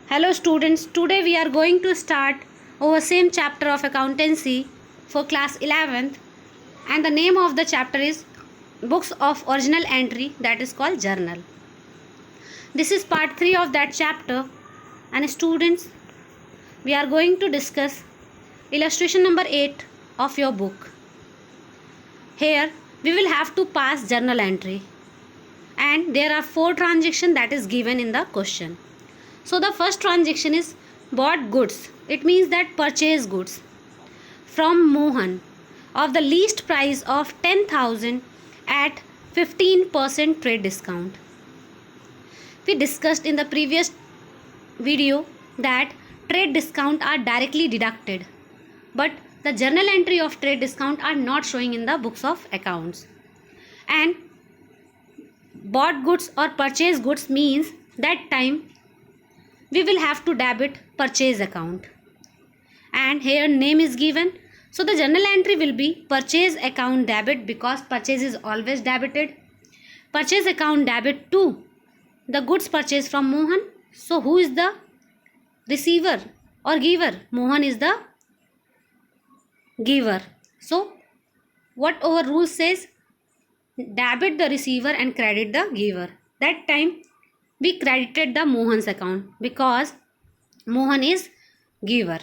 Hello students, today we are going to start our same chapter of accountancy for class 11th, and the name of the chapter is Books of Original Entry, that is called Journal. This is part 3 of that chapter, and students, we are going to discuss illustration number 8 of your book. Here we will have to pass journal entry, and there are 4 transactions that is given in the question. So the first transaction is bought goods. It means that purchase goods from Mohan of the least price of 10,000 at 15% trade discount. We discussed in the previous video that trade discount are directly deducted, but the journal entry of trade discount are not showing in the books of accounts. And bought goods or purchase goods means that time we will have to debit purchase account, and here name is given. So the journal entry will be purchase account debit because purchase is always debited. Purchase account debit to the goods purchased from Mohan. So who is the receiver or giver? Mohan is the giver. So what our rule says, debit the receiver and credit the giver. That time we credited the Mohan's account because Mohan is giver.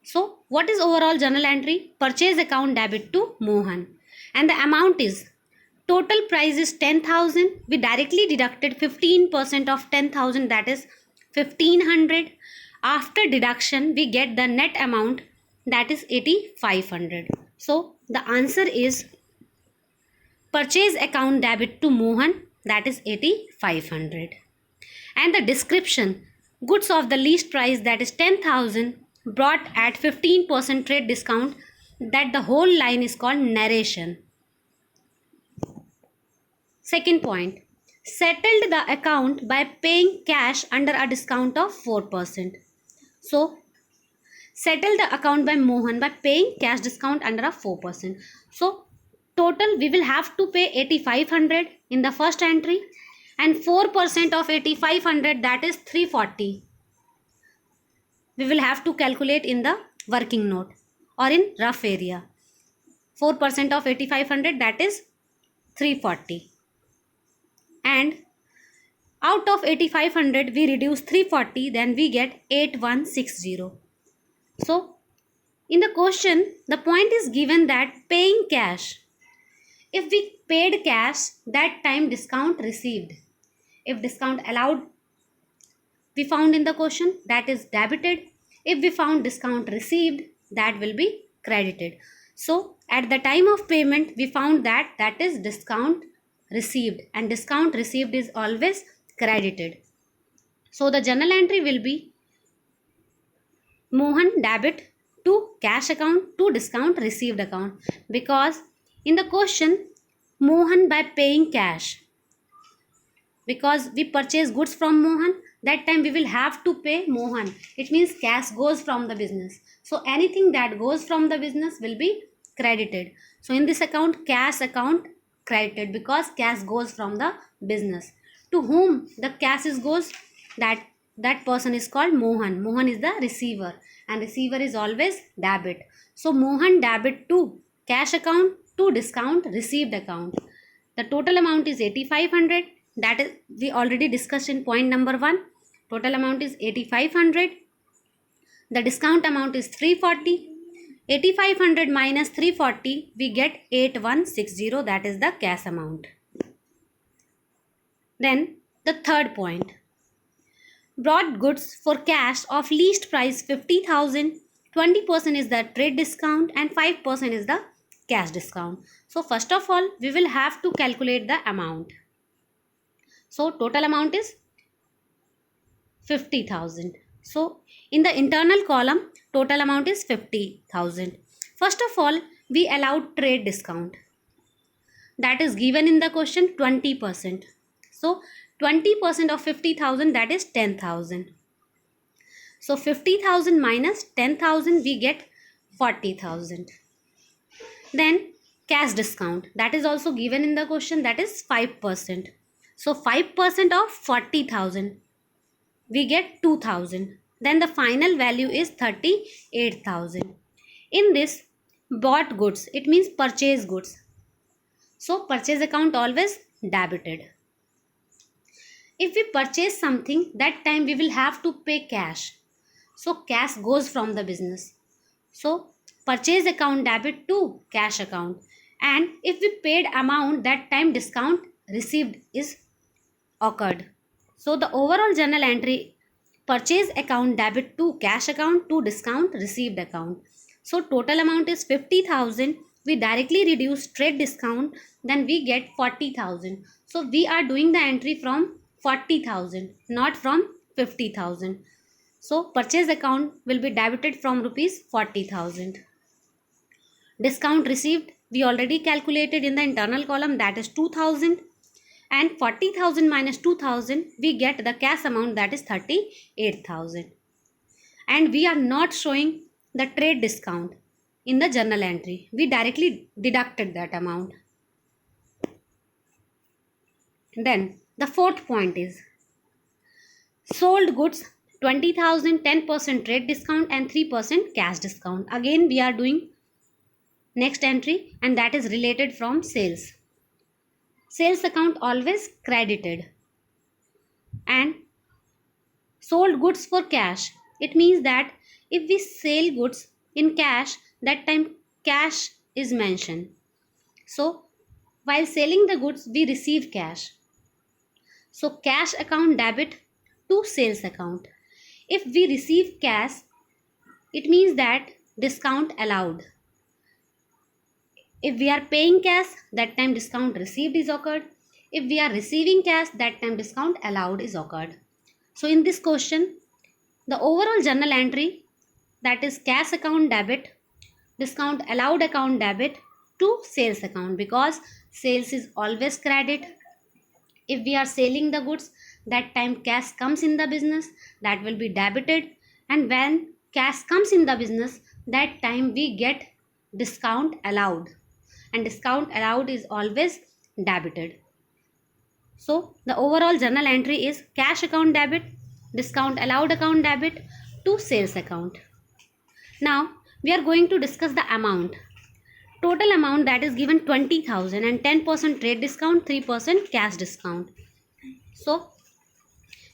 So what is overall journal entry? Purchase account debit to Mohan, and the amount is total price is 10,000. We directly deducted 15% of 10,000, that is 1500. After deduction we get the net amount, that is 8500. So the answer is purchase account debit to Mohan, that is 8500. And the description, goods of the least price, that is 10,000, brought at 15% trade discount, that the whole line is called narration. Second point, settled the account by paying cash under a discount of 4%. So settle the account by Mohan by paying cash discount under a 4%. So total we will have to pay 8500 in the first entry, and 4% of 8500, that is 340. We will have to calculate in the working note or in rough area. 4% of 8500, that is 340. And out of 8500 we reduce 340, then we get 8160. So in the question the point is given that paying cash. If we paid cash, that time discount received. If discount allowed we found in the question, that is debited. If we found discount received, that will be credited. So at the time of payment we found that is discount received, and discount received is always credited. So the journal entry will be Mohan debit to cash account to discount received account, because in the question Mohan by paying cash, because we purchase goods from Mohan, that time we will have to pay Mohan. It means cash goes from the business. So anything that goes from the business will be credited. So in this account, cash account credited because cash goes from the business. To whom the cash is goes, that person is called Mohan. Mohan is the receiver, and receiver is always debit. So Mohan debit to cash account to discount received account. The total amount is 8500. That is we already discussed in point number 1. Total amount is 8500. The discount amount is 340. 8500 minus 340, we get 8160, that is the cash amount. Then the third point, brought goods for cash of least price 50,000. 20% is the trade discount and 5% is the cash discount. So first of all we will have to calculate the amount. So total amount is 50,000. So in the internal column total amount is 50,000. First of all we allowed trade discount, that is given in the question 20%. So 20% of 50,000, that is 10,000. So 50,000 minus 10,000, we get 40,000. Then cash discount, that is also given in the question, that is 5%. So 5% of 40,000, we get 2,000. then the final value is 38,000. In this, bought goods, it means purchase goods. So purchase account always debited. If we purchase something, that time we will have to pay cash. So cash goes from the business. So purchase account debit to cash account. And if we paid amount, that time discount received is occurred. So the overall journal entry, purchase account debit to cash account to discount received account. So total amount is 50,000. We directly reduce trade discount, then we get 40,000. So we are doing the entry from 40,000, not from 50,000. So purchase account will be debited from rupees 40,000. Discount received, we already calculated in the internal column, that is 2,000. And 40,000 minus 2,000, we get the cash amount, that is 38,000. And we are not showing the trade discount in the journal entry. We directly deducted that amount. Then the fourth point is sold goods 20,000, 10% trade discount and 3% cash discount. Again we are doing next entry, and that is related from sales. Sales account always credited. And sold goods for cash, it means that if we sell goods in cash, that time cash is mentioned. So while selling the goods, we receive cash. So cash account debit to sales account. If we receive cash, it means that discount allowed. If we are paying cash, that time discount received is occurred. If we are receiving cash, that time discount allowed is occurred. So in this question, the overall journal entry, that is cash account debit, discount allowed account debit to sales account, because sales is always credit. If we are selling the goods, that time cash comes in the business, that will be debited. And when cash comes in the business, that time we get discount allowed. And discount allowed is always debited. So the overall journal entry is cash account debit, discount allowed account debit to sales account. Now we are going to discuss the amount. Total amount, that is given 20,000 and 10% trade discount, 3% cash discount. So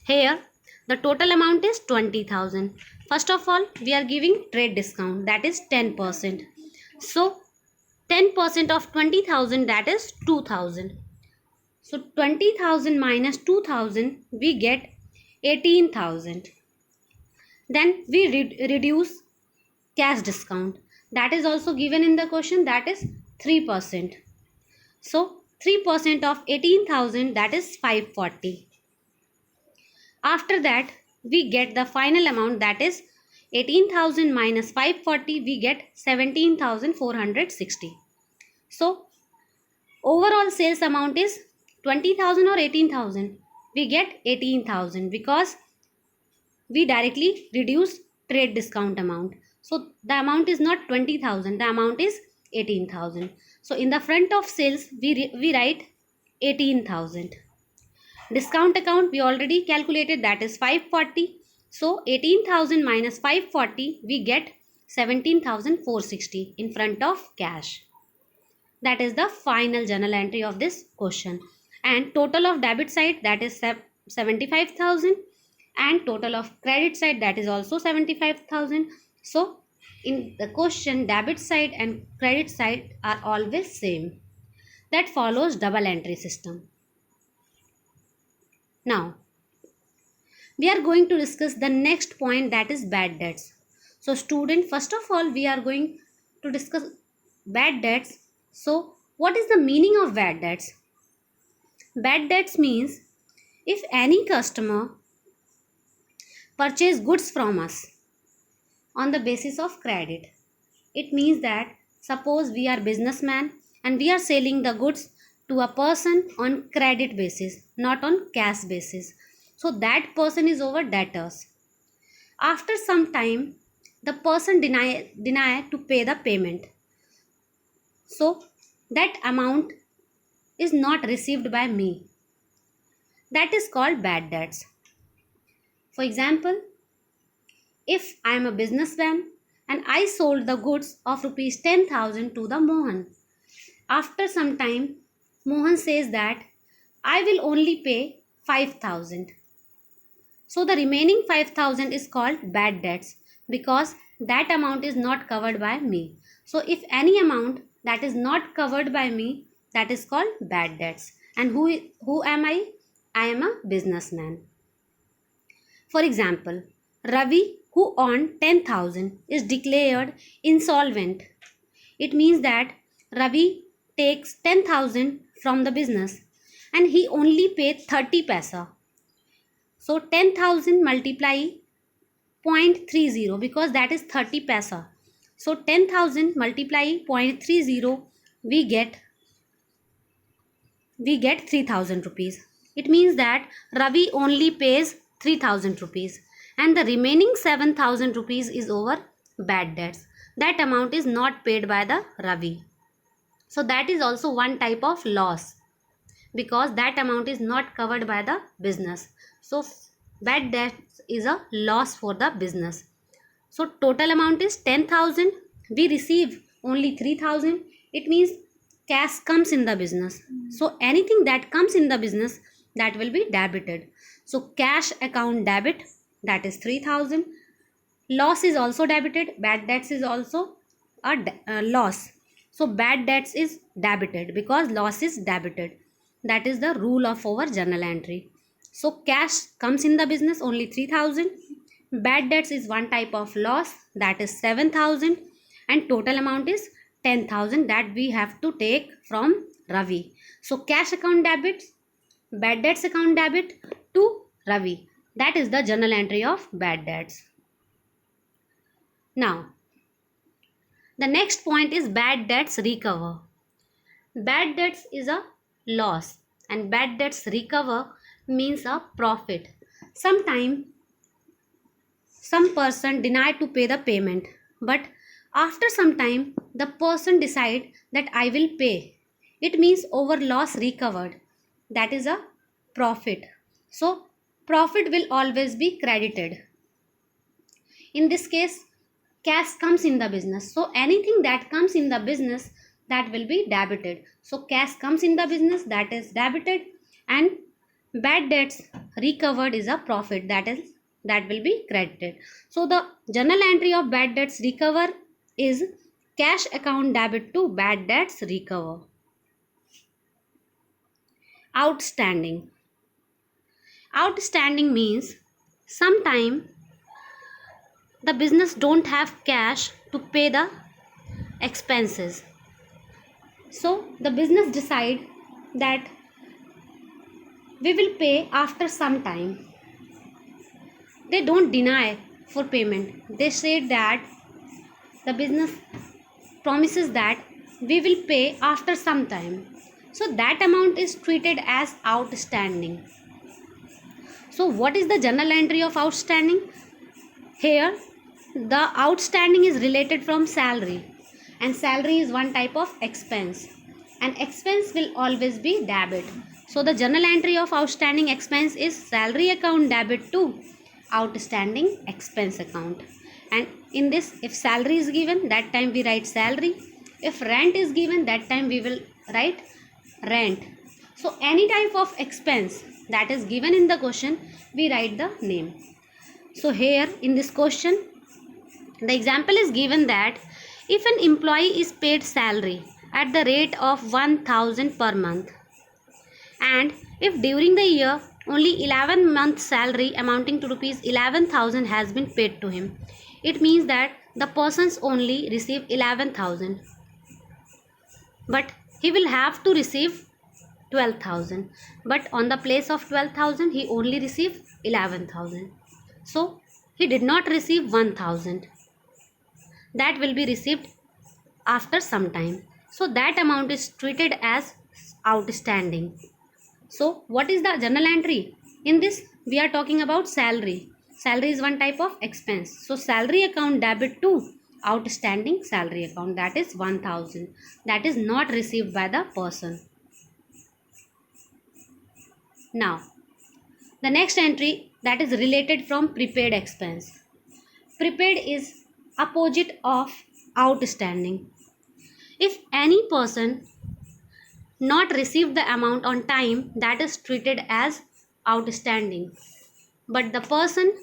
here the total amount is 20,000. First of all, we are giving trade discount, that is 10%. So 10% of 20,000, that is 2,000. So 20,000 minus 2,000, we get 18,000. Then we reduce cash discount, that is also given in the question, that is 3%. So 3% of 18,000, that is 540. After that, we get the final amount, that is 18,000 minus 540, we get 17,460. So overall sales amount is 20,000 or 18,000. We get 18,000 because we directly reduce trade discount amount. So the amount is not 20,000, the amount is 18,000. So in the front of sales, we write 18,000. Discount account we already calculated, that is 540. So 18,000 minus 540, we get 17,460 in front of cash. That is the final journal entry of this question. And total of debit side, that is 75,000, and total of credit side, that is also 75,000. So in the question, debit side and credit side are always same. That follows double entry system. Now we are going to discuss the next point, that is bad debts. So student, first of all we are going to discuss bad debts. So what is the meaning of bad debts? Bad debts means if any customer purchase goods from us on the basis of credit. It means that suppose we are businessman and we are selling the goods to a person on credit basis, not on cash basis. So that person is over debtors. After some time, the person deny to pay the payment. So that amount is not received by me. That is called bad debts. For example, if I am a businessman and I sold the goods of rupees 10,000 to the Mohan. After some time, Mohan says that I will only pay 5,000. So the remaining 5,000 is called bad debts because that amount is not covered by me. So if any amount that is not covered by me, that is called bad debts. And who am I? I am a businessman. For example, Ravi, who earned 10,000, is declared insolvent. It means that Ravi takes 10,000 from the business and he only paid 30 paisa. So 10,000 multiply 0.30 because that is 30 paisa. So 10,000 multiply 0.30, we get 3,000 rupees. It means that Ravi only pays 3,000 rupees and the remaining 7,000 rupees is over bad debts. That amount is not paid by the Ravi. So that is also one type of loss because that amount is not covered by the business. So bad debts is a loss for the business. So total amount is 10,000. We receive only 3,000. It means cash comes in the business. So anything that comes in the business, that will be debited. So cash account debit, that is 3,000. Loss is also debited. Bad debts is also a loss. So bad debts is debited because loss is debited. That is the rule of our journal entry. So cash comes in the business only 3,000. Bad debts is one type of loss, that is 7,000, and total amount is 10,000 that we have to take from Ravi. So cash account debit, bad debts account debit to Ravi. That is the journal entry of bad debts. Now, the next point is bad debts recover. Bad debts is a loss and bad debts recover means a profit. Sometimes some person denied to pay the payment, but after some time the person decide that I will pay. It means over loss recovered. That is a profit. So profit will always be credited. In this case, cash comes in the business. So anything that comes in the business, that will be debited. So cash comes in the business, that is debited, and bad debts recovered is a profit, that will be credited. So the journal entry of bad debts recover is cash account debit to bad debts recover. Outstanding. Outstanding means sometime the business don't have cash to pay the expenses. So the business decide that we will pay after some time. They don't deny for payment. They say that the business promises that we will pay after some time. So that amount is treated as outstanding. So what is the journal entry of outstanding? Here the outstanding is related from salary, and salary is one type of expense, and expense will always be debit. So the journal entry of outstanding expense is salary account debit to outstanding expense account. And in this, if salary is given, that time we write salary. If rent is given, that time we will write rent. So any type of expense that is given in the question, we write the name. So here in this question, the example is given that if an employee is paid salary at the rate of 1,000 per month, and if during the year only 11 months salary amounting to rupees 11,000 has been paid to him, it means that the persons only receive 11,000, but he will have to receive 12,000, but on the place of 12,000 he only received 11,000. So he did not receive 1,000. That will be received after some time. So that amount is treated as outstanding. So what is the journal entry? In this we are talking about salary. Salary is one type of expense. So salary account debit to outstanding salary account, that is 1,000. That is not received by the person. Now the next entry, that is related from prepaid expense. Prepaid is opposite of outstanding. If any person not received the amount on time, that is treated as outstanding. But the person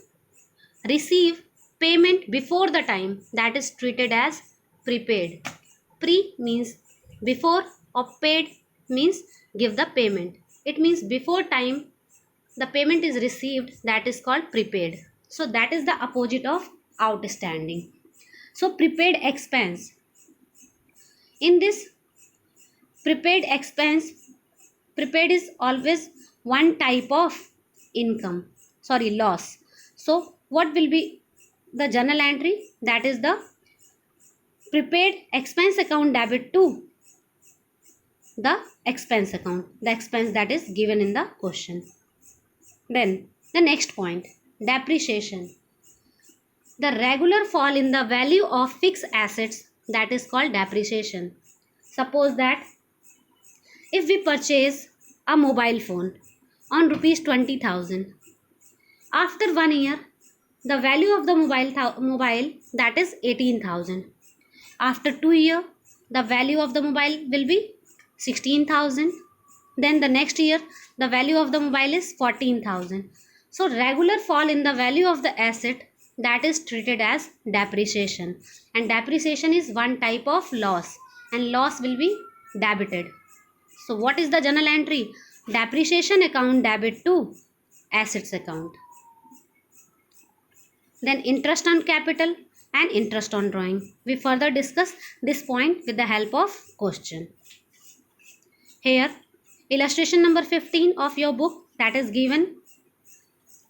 receive payment before the time, that is treated as prepaid. Pre means before, or paid means give the payment. It means before time the payment is received, that is called prepaid. So that is the opposite of outstanding. So prepaid expense. In this prepaid expense, prepaid is always one type of income, sorry, loss. So what will be the journal entry? That is the prepaid expense account debit to the expense account, the expense that is given in the question. Then the next point, depreciation. The regular fall in the value of fixed assets, that is called depreciation. Suppose that if we purchase a mobile phone on rupees 20,000, after 1 year the value of the mobile that is 18,000. After 2 year the value of the mobile will be 16,000. Then the next year the value of the mobile is 14,000. So regular fall in the value of the asset, that is treated as depreciation, and depreciation is one type of loss, and loss will be debited. So what is the journal entry? Depreciation account debit to assets account. Then interest on capital and interest on drawing. We further discuss this point with the help of question. Here illustration number 15 of your book, that is given.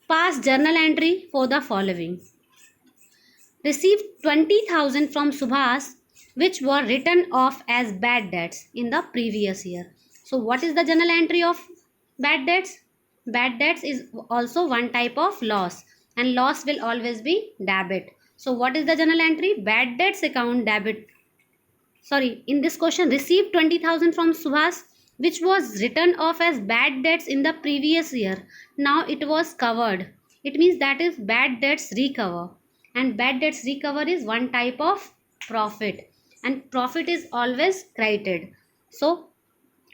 Past journal entry for the following. Received 20,000 from Subhas, which were written off as bad debts in the previous year. So what is the journal entry of bad debts? Bad debts is also one type of loss, and loss will always be debit. So what is the journal entry? Bad debts account debit. Sorry, in this question, received 20,000 from Subhas, which was written off as bad debts in the previous year. Now it was covered. It means that is bad debts recover, and bad debts recover is one type of profit, and profit is always credited. So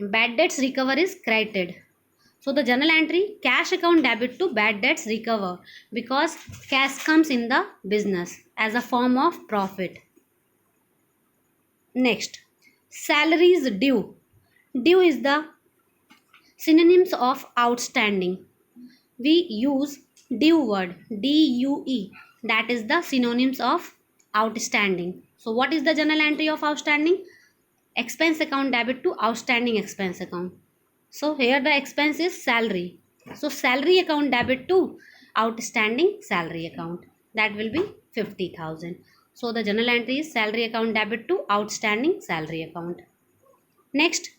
bad debts recover is credited. So the journal entry, cash account debit to bad debts recover, because cash comes in the business as a form of profit. Next, salaries due. Due is the synonyms of outstanding. We use due word, DUE, that is the synonyms of outstanding. So what is the journal entry of outstanding? Expense account debit to outstanding expense account. So here the expense is salary. So salary account debit to outstanding salary account. That will be 50,000. So the journal entry is salary account debit to outstanding salary account. Next,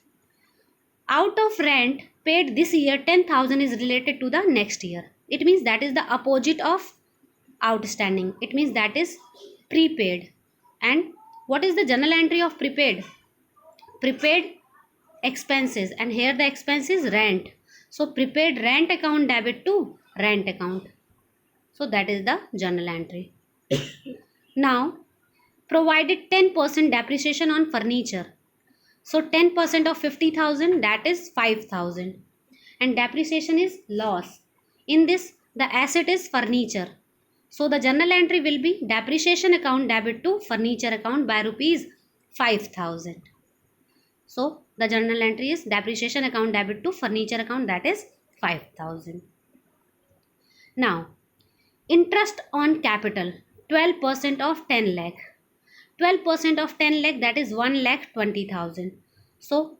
out of rent paid this year 10,000 is related to the next year. It means that is the opposite of outstanding. It means that is prepaid. And what is the journal entry of prepaid? Prepaid expenses, and here the expense is rent. So prepaid rent account debit to rent account. So that is the journal entry. Now, provided 10% depreciation on furniture. So 10% of 50,000, that is 5,000. And depreciation is loss. In this, the asset is furniture. So the journal entry will be depreciation account debit to furniture account by rupees 5,000. So the journal entry is depreciation account debit to furniture account, that is 5,000. Now, interest on capital, 12% of 10 lakh. 12% of 10 lakh, that is 1 lakh 20,000. So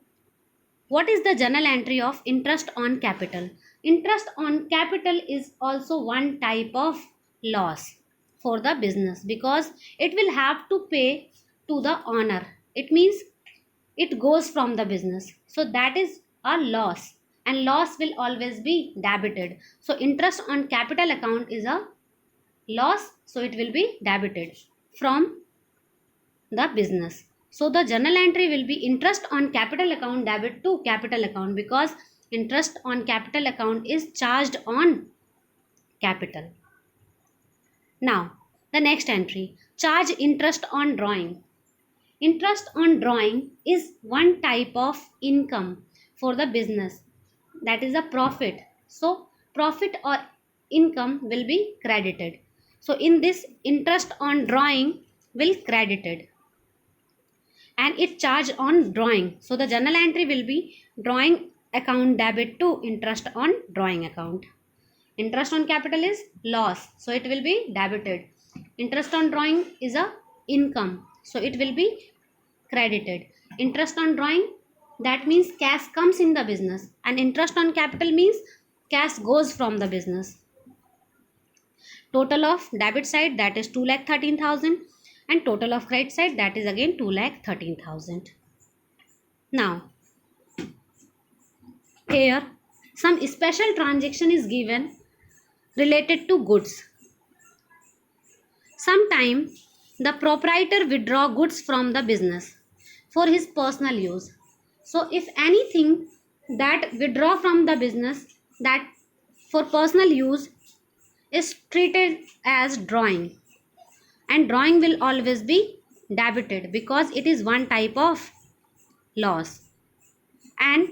what is the journal entry of interest on capital? Interest on capital is also one type of loss for the business, because it will have to pay to the owner. It means it goes from the business. So that is a loss, and loss will always be debited. So interest on capital account is a loss, so it will be debited from the business. So the journal entry will be interest on capital account debit to capital account, because interest on capital account is charged on capital. Now, The next entry, charge interest on drawing. Interest on drawing is one type of income for the business, that is a profit. So profit or income will be credited. So in this, interest on drawing will credited and it charge on drawing. So the journal entry will be drawing account debit to interest on drawing account. Interest on capital is loss, so it will be debited. Interest on drawing is a income, so it will be credited. Interest on drawing, that means cash comes in the business, and interest on capital means cash goes from the business. Total of debit side, that is 2,13,000, and total of credit side, that is again 2,13,000. Now here some special transaction is given related to goods. Sometime the proprietor withdraw goods from the business for his personal use. So if anything that withdraw from the business that for personal use is treated as drawing, and drawing will always be debited because it is one type of loss. And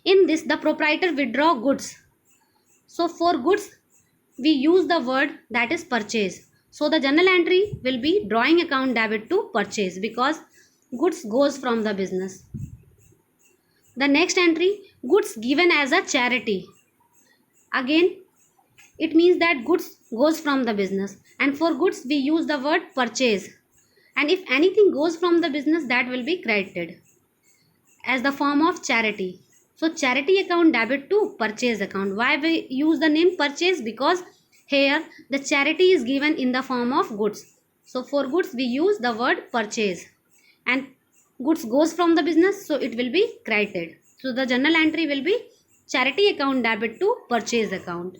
in this, the proprietor withdraw goods. So for goods we use the word that is purchase. So the journal entry will be drawing account debit to purchase because goods goes from the business. The next entry, goods given as a charity. Again, it means that goods goes from the business, and for goods we use the word purchase, and if anything goes from the business, that will be credited as the form of charity. So charity account debit to purchase account. Why we use the name purchase? Because here the charity is given in the form of goods. So for goods we use the word purchase, and goods goes from the business, so it will be credited. So the journal entry will be charity account debit to purchase account.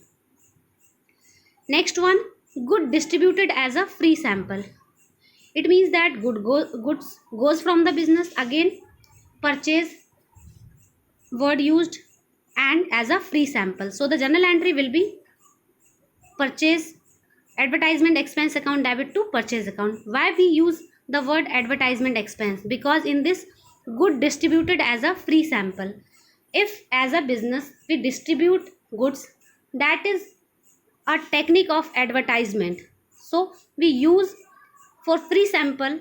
Next one, good distributed as a free sample. It means that goods goes from the business. Again, purchase word used, and as a free sample. So the journal entry will be purchase advertisement expense account debit to purchase account. Why we use the word advertisement expense? Because in this, good distributed as a free sample. If as a business we distribute goods, that is a technique of advertisement. So we use for free sample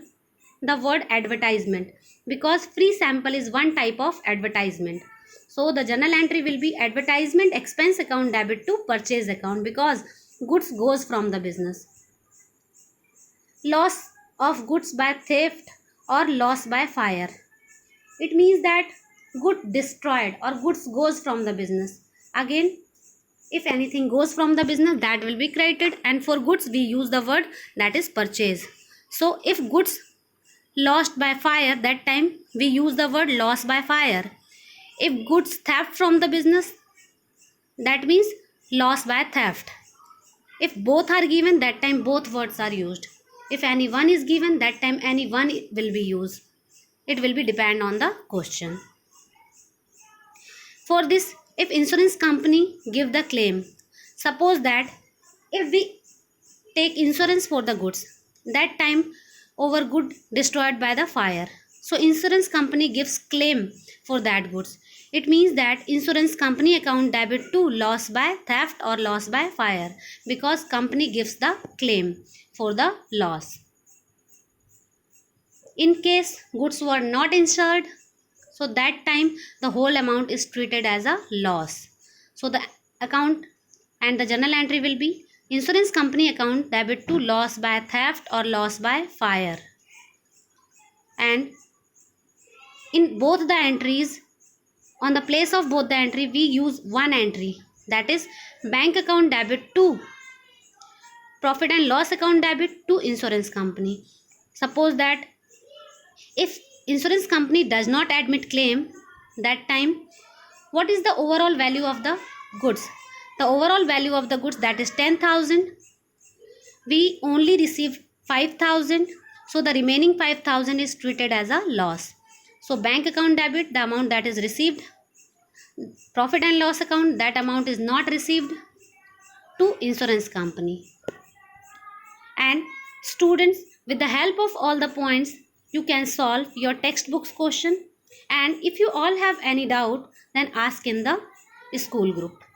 the word advertisement because free sample is one type of advertisement. So the journal entry will be advertisement expense account debit to purchase account because goods goes from the business. Loss of goods by theft or loss by fire. It means that good destroyed or goods goes from the business. Again, if anything goes from the business, that will be credited, and for goods we use the word that is purchase. So if goods lost by fire, that time we use the word loss by fire. If goods theft from the business, that means loss by theft. If both are given, that time both words are used. If any one is given, that time any one will be used. It will be depend on the question. For this, if insurance company give the claim, suppose that if we take insurance for the goods, that time our good destroyed by the fire, so insurance company gives claim for that goods. It means that insurance company account debit to loss by theft or loss by fire because company gives the claim for the loss. In case goods were not insured, so that time the whole amount is treated as a loss. So the account and the journal entry will be insurance company account debit to loss by theft or loss by fire. And in both the entries, on the place of both the entry, we use one entry, that is bank account debit to profit and loss account debit to insurance company. Suppose that if insurance company does not admit claim, that time what is the overall value of the goods? The overall value of the goods, that is 10,000. We only received 5,000, so the remaining 5,000 is treated as a loss. So bank account debit, the amount that is received. Profit and loss account, that amount is not received to insurance company. And students, with the help of all the points, you can solve your textbooks question. And if you all have any doubt, then ask in the school group.